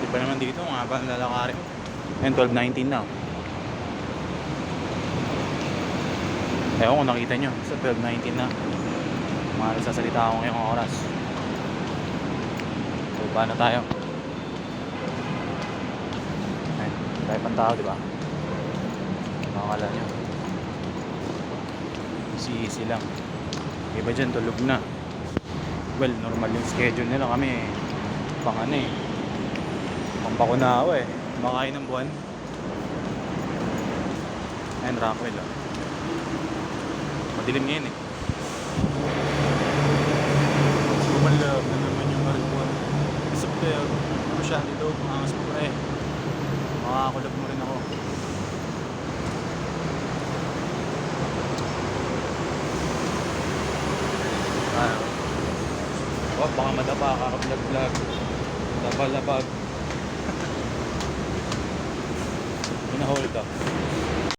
Iba naman dito, mga ba ang lalakarin. Ngayon, 12:19 na. Ewan kung nakita nyo, sa 12:19 na. Mga nagsasalita ako ngayong oras. So, paano tayo? Ayun, tayo pang tao, diba? Makakala nyo. Easy lang. Iba dyan, tulog na. Well, normal yung schedule nila. Kami, pang ano eh. Pang bakunawa eh. Makain ng buwan. Ayun, Rockwell ah. Madilim ngayon eh. Sumalab na naman yung marijuana. Isa pa tayo. Ano siya dito? Angas mo pa eh. Makakulab mo rin ako. Oh, baka madapa, kakablog-vlog. Labag-labag. Pinahold ah.